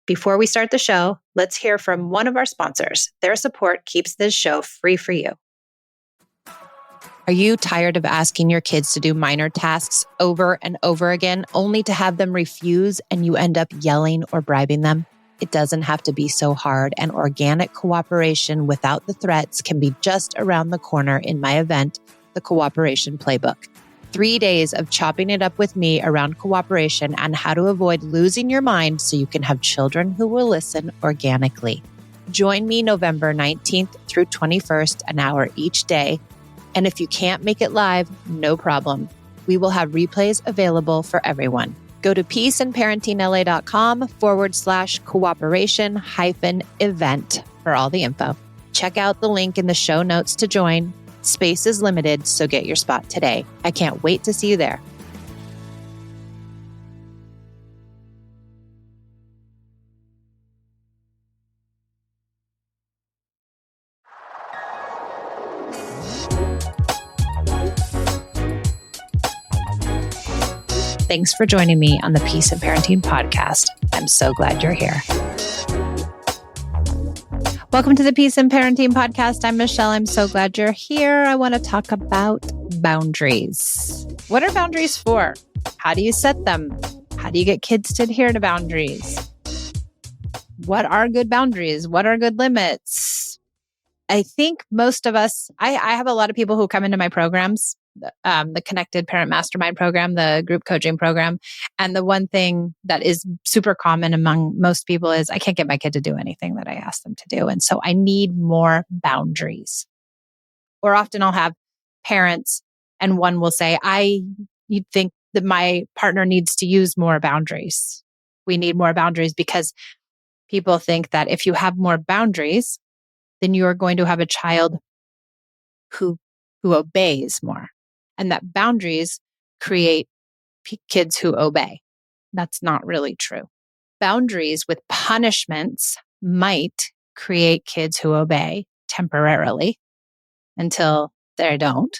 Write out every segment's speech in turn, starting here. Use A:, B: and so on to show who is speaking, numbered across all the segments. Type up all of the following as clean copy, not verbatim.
A: Before we start the show, let's hear from one of our sponsors. Their support keeps this show free for you. Are you tired of asking your kids to do minor tasks over and over again, only to have them refuse and you end up yelling or bribing them? It doesn't have to be so hard, and organic cooperation without the threats can be just around the corner in my event, The Cooperation Playbook. 3 days of chopping it up with me around cooperation and how to avoid losing your mind so you can have children who will listen organically. Join me November 19th through 21st, an hour each day. And if you can't make it live, no problem. We will have replays available for everyone. Go to peaceandparentingla.com/cooperation-event for all the info. Check out the link in the show notes to join. Space is limited, so get your spot today. I can't wait to see you there. Thanks for joining me on the Peace and Parenting podcast. I'm so glad you're here. Welcome to the Peace and Parenting podcast. I'm Michelle. I'm so glad you're here. I want to talk about boundaries. What are boundaries for? How do you set them? How do you get kids to adhere to boundaries? What are good boundaries? What are good limits? I think most of us, I have a lot of people who come into my programs, the Connected Parent Mastermind program, the group coaching program. And the one thing that is super common among most people is I can't get my kid to do anything that I ask them to do. And so I need more boundaries. Or often I'll have parents and one will say, you'd think that my partner needs to use more boundaries. We need more boundaries because people think that if you have more boundaries, then you are going to have a child who obeys more. And that boundaries create kids who obey. That's not really true. Boundaries with punishments might create kids who obey temporarily until they don't.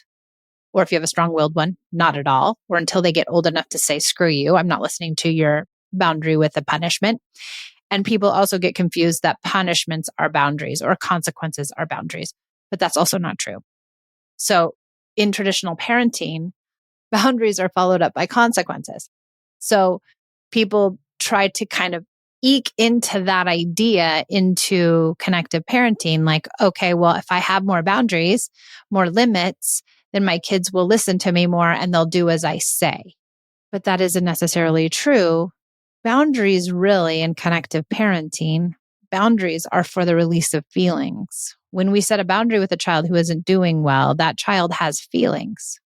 A: Or if you have a strong-willed one, not at all. Or until they get old enough to say, screw you, I'm not listening to your boundary with a punishment. And people also get confused that punishments are boundaries or consequences are boundaries. But that's also not true. So in traditional parenting, boundaries are followed up by consequences. So people try to kind of eke into that idea into connective parenting. Like, okay, well, if I have more boundaries, more limits, then my kids will listen to me more and they'll do as I say. But that isn't necessarily true. Boundaries really in connective parenting, boundaries are for the release of feelings. When we set a boundary with a child who isn't doing well, that child has feelings,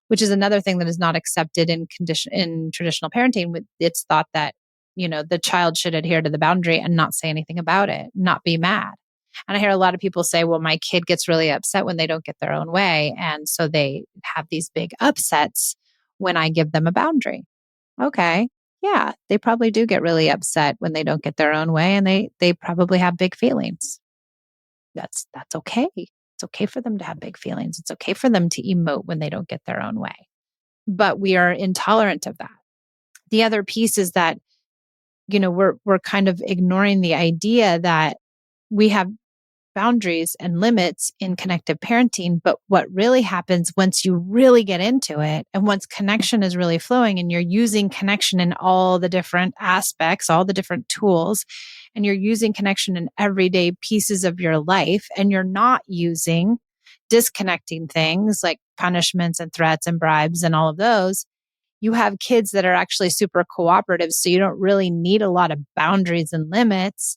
A: which is another thing that is not accepted in traditional parenting. It's thought that, the child should adhere to the boundary and not say anything about it, not be mad. And I hear a lot of people say, well, my kid gets really upset when they don't get their own way. And so they have these big upsets when I give them a boundary. Okay. Yeah, they probably do get really upset when they don't get their own way, and they probably have big feelings. That's okay. It's okay for them to have big feelings. It's okay for them to emote when they don't get their own way. But we are intolerant of that. The other piece is that, we're kind of ignoring the idea that we have boundaries and limits in connective parenting. But what really happens once you really get into it and once connection is really flowing and you're using connection in all the different aspects, all the different tools, and you're using connection in everyday pieces of your life, and you're not using disconnecting things like punishments and threats and bribes and all of those, you have kids that are actually super cooperative. So you don't really need a lot of boundaries and limits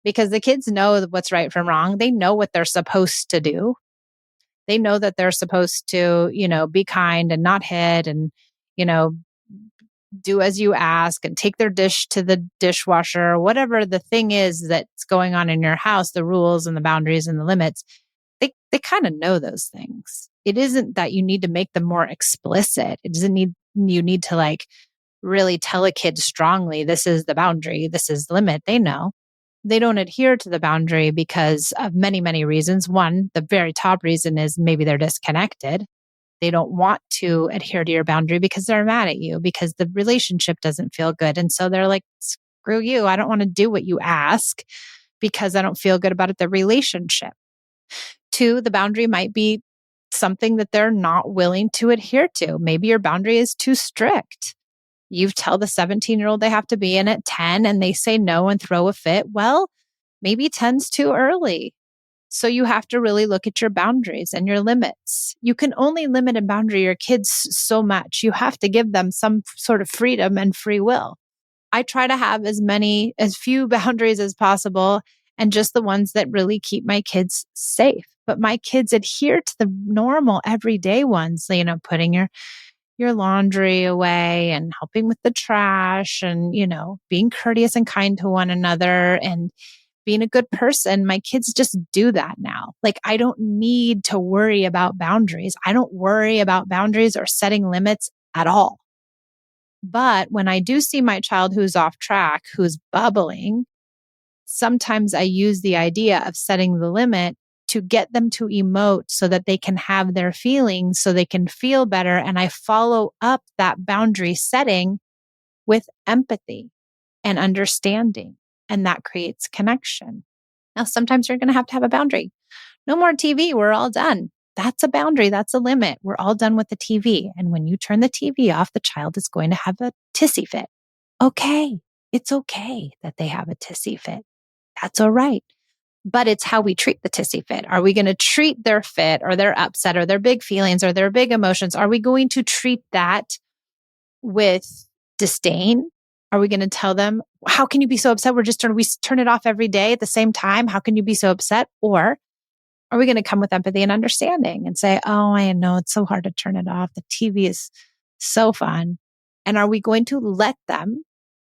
A: because the kids know what's right from wrong. They know what they're supposed to do. They know that they're supposed to, be kind and not hit and, do as you ask and take their dish to the dishwasher, or whatever the thing is that's going on in your house, the rules and the boundaries and the limits. They kind of know those things. It isn't that you need to make them more explicit. It doesn't need, you need to really tell a kid strongly, this is the boundary, this is the limit. They know. They don't adhere to the boundary because of many, many reasons. One, the very top reason is maybe they're disconnected. They don't want to adhere to your boundary because they're mad at you, because the relationship doesn't feel good. And so they're like, screw you. I don't want to do what you ask because I don't feel good about it, the relationship. 2, the boundary might be something that they're not willing to adhere to. Maybe your boundary is too strict. You tell the 17-year-old they have to be in at 10 and they say no and throw a fit. Well, maybe 10's too early. So you have to really look at your boundaries and your limits. You can only limit and boundary your kids so much. You have to give them some sort of freedom and free will. I try to have as few boundaries as possible and just the ones that really keep my kids safe. But my kids adhere to the normal everyday ones, putting your laundry away and helping with the trash and, being courteous and kind to one another and being a good person. My kids just do that now. Like, I don't need to worry about boundaries. I don't worry about boundaries or setting limits at all. But when I do see my child who's off track, who's bubbling, sometimes I use the idea of setting the limit to get them to emote so that they can have their feelings, so they can feel better. And I follow up that boundary setting with empathy and understanding. And that creates connection. Now, sometimes you're going to have a boundary. No more TV. We're all done. That's a boundary. That's a limit. We're all done with the TV. And when you turn the TV off, the child is going to have a tissy fit. Okay. It's okay that they have a tissy fit. That's all right. But it's how we treat the tissy fit. Are we going to treat their fit or their upset or their big feelings or their big emotions? Are we going to treat that with disdain? Are we going to tell them, how can you be so upset? We turn it off every day at the same time. How can you be so upset? Or are we going to come with empathy and understanding and say, oh, I know it's so hard to turn it off. The TV is so fun. And are we going to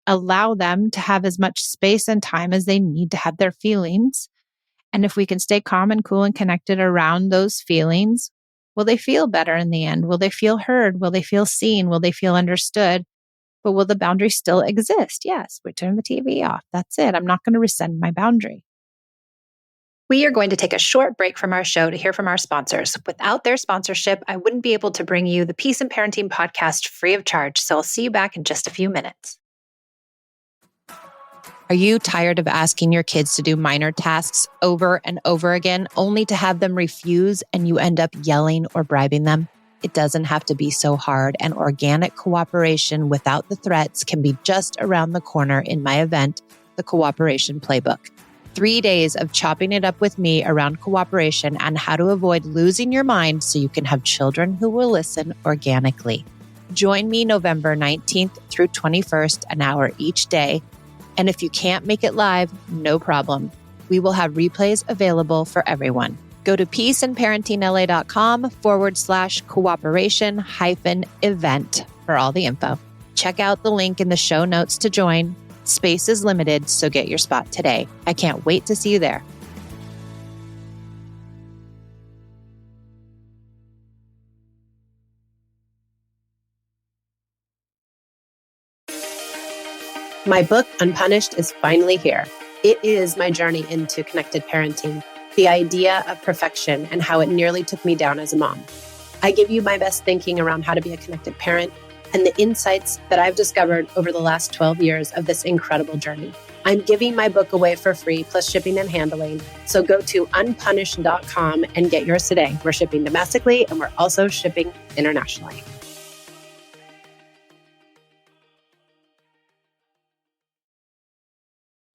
A: allow them to have as much space and time as they need to have their feelings? And if we can stay calm and cool and connected around those feelings, will they feel better in the end? Will they feel heard? Will they feel seen? Will they feel understood? But will the boundary still exist? Yes, we turn the TV off. That's it. I'm not going to rescind my boundary. We are going to take a short break from our show to hear from our sponsors. Without their sponsorship, I wouldn't be able to bring you the Peace and Parenting podcast free of charge. So I'll see you back in just a few minutes. Are you tired of asking your kids to do minor tasks over and over again, only to have them refuse and you end up yelling or bribing them? It doesn't have to be so hard, and organic cooperation without the threats can be just around the corner in my event, the Cooperation Playbook. 3 days of chopping it up with me around cooperation and how to avoid losing your mind so you can have children who will listen organically. Join me November 19th through 21st, an hour each day. And if you can't make it live, no problem. We will have replays available for everyone. Go to peaceandparentingla.com/cooperation-event for all the info. Check out the link in the show notes to join. Space is limited, so get your spot today. I can't wait to see you there.
B: My book, Unpunished, is finally here. It is my journey into connected parenting, the idea of perfection and how it nearly took me down as a mom. I give you my best thinking around how to be a connected parent and the insights that I've discovered over the last 12 years of this incredible journey. I'm giving my book away for free, plus shipping and handling. So go to unpunished.com and get yours today. We're shipping domestically and we're also shipping internationally.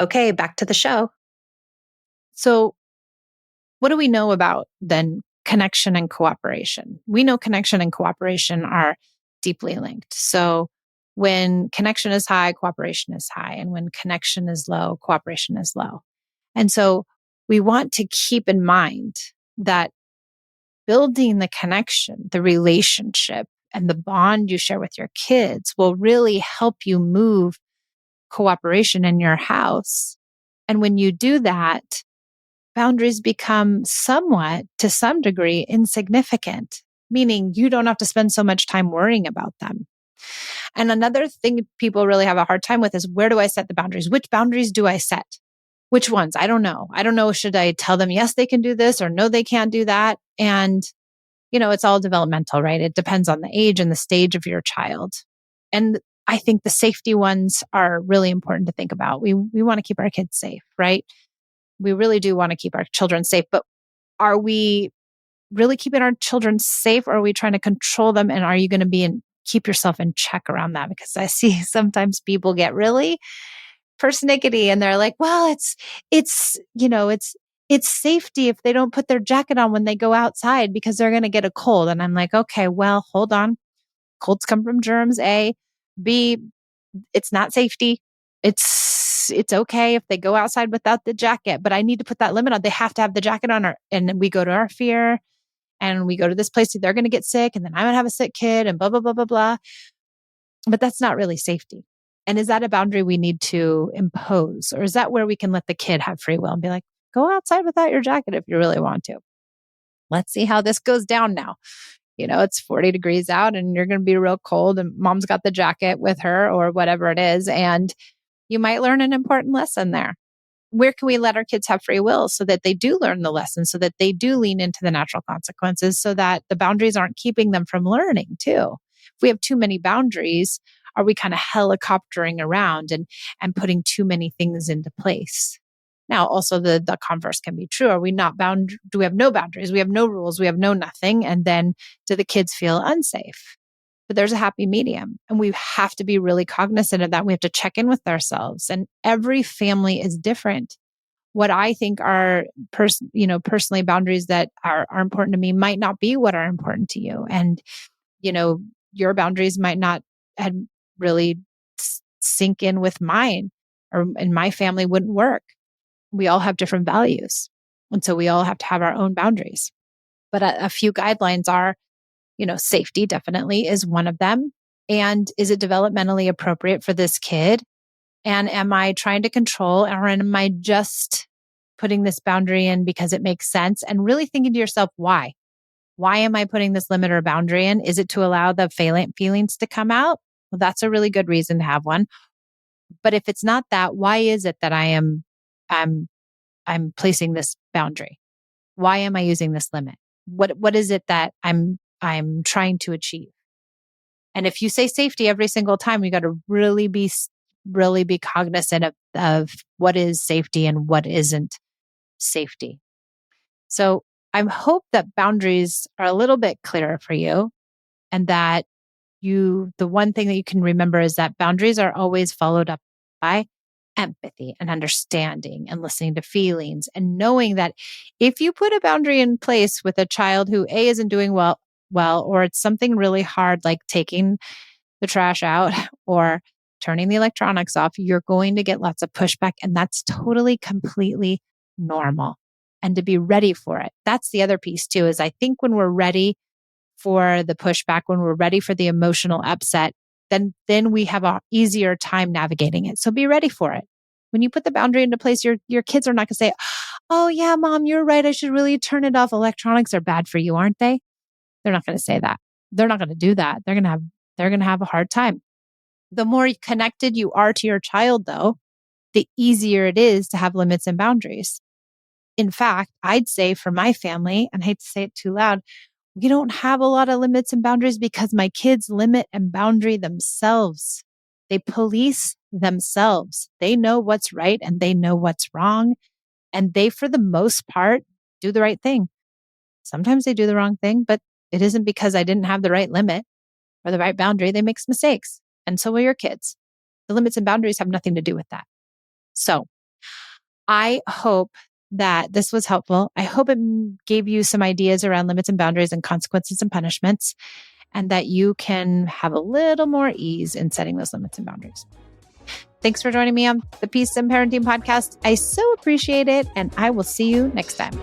B: Okay, back to the show.
A: So what do we know about then connection and cooperation? We know connection and cooperation are deeply linked. So when connection is high, cooperation is high. And when connection is low, cooperation is low. And so we want to keep in mind that building the connection, the relationship, and the bond you share with your kids will really help you move cooperation in your house. And when you do that, boundaries become somewhat, to some degree, insignificant, meaning you don't have to spend so much time worrying about them. And another thing people really have a hard time with is, where do I set the boundaries? Which boundaries do I set? Which ones? I don't know. Should I tell them, yes, they can do this, or no, they can't do that? And, it's all developmental, right? It depends on the age and the stage of your child. And I think the safety ones are really important to think about. We want to keep our kids safe, right? We really do want to keep our children safe, but are we really keeping our children safe, or are we trying to control them? And are you going to keep yourself in check around that? Because I see sometimes people get really persnickety and they're like, well, it's safety if they don't put their jacket on when they go outside because they're going to get a cold. And I'm like, okay, well, hold on. Colds come from germs, A. B, it's not safety. It's okay if they go outside without the jacket, but I need to put that limit on. They have to have the jacket on, and we go to our fear and we go to this place. They're going to get sick, and then I'm going to have a sick kid and blah, blah, blah, blah, blah. But that's not really safety. And is that a boundary we need to impose? Or is that where we can let the kid have free will and be like, go outside without your jacket if you really want to? Let's see how this goes down now. It's 40 degrees out and you're going to be real cold and mom's got the jacket with her or whatever it is. And you might learn an important lesson there. Where can we let our kids have free will so that they do learn the lesson, so that they do lean into the natural consequences, so that the boundaries aren't keeping them from learning too? If we have too many boundaries, are we kind of helicoptering around and putting too many things into place? Now, also the converse can be true. Are we not bound? Do we have no boundaries? We have no rules. We have no nothing. And then do the kids feel unsafe? But there's a happy medium, and we have to be really cognizant of that. We have to check in with ourselves, and every family is different. What I think are personally boundaries that are important to me might not be what are important to you. And, your boundaries might not really sink in with mine, or in my family wouldn't work. We all have different values. And so we all have to have our own boundaries. But a few guidelines are, safety definitely is one of them. And is it developmentally appropriate for this kid? And am I trying to control, or am I just putting this boundary in because it makes sense? And really thinking to yourself, why? Why am I putting this limit or boundary in? Is it to allow the feelings to come out? Well, that's a really good reason to have one. But if it's not that, why is it that I'm placing this boundary? Why am I using this limit? What is it that I'm trying to achieve? And if you say safety every single time, you got to really be cognizant of what is safety and what isn't safety. So I hope that boundaries are a little bit clearer for you, and that the one thing that you can remember is that boundaries are always followed up by empathy and understanding and listening to feelings, and knowing that if you put a boundary in place with a child who isn't doing well, or it's something really hard, like taking the trash out or turning the electronics off, you're going to get lots of pushback, and that's totally, completely normal. And to be ready for it. That's the other piece too, is I think when we're ready for the pushback, when we're ready for the emotional upset, then we have an easier time navigating it. So be ready for it. When you put the boundary into place, your kids are not going to say, oh yeah, mom, you're right. I should really turn it off. Electronics are bad for you, aren't they? They're not going to say that. They're not going to do that. They're going to have a hard time. The more connected you are to your child, though, the easier it is to have limits and boundaries. In fact, I'd say for my family, and I hate to say it too loud, we don't have a lot of limits and boundaries because my kids limit and boundary themselves. They police themselves. They know what's right and they know what's wrong. And they, for the most part, do the right thing. Sometimes they do the wrong thing, but it isn't because I didn't have the right limit or the right boundary. They make mistakes. And so will your kids. The limits and boundaries have nothing to do with that. So I hope that this was helpful. I hope it gave you some ideas around limits and boundaries and consequences and punishments, and that you can have a little more ease in setting those limits and boundaries. Thanks for joining me on the Peace and Parenting Podcast. I so appreciate it, and I will see you next time.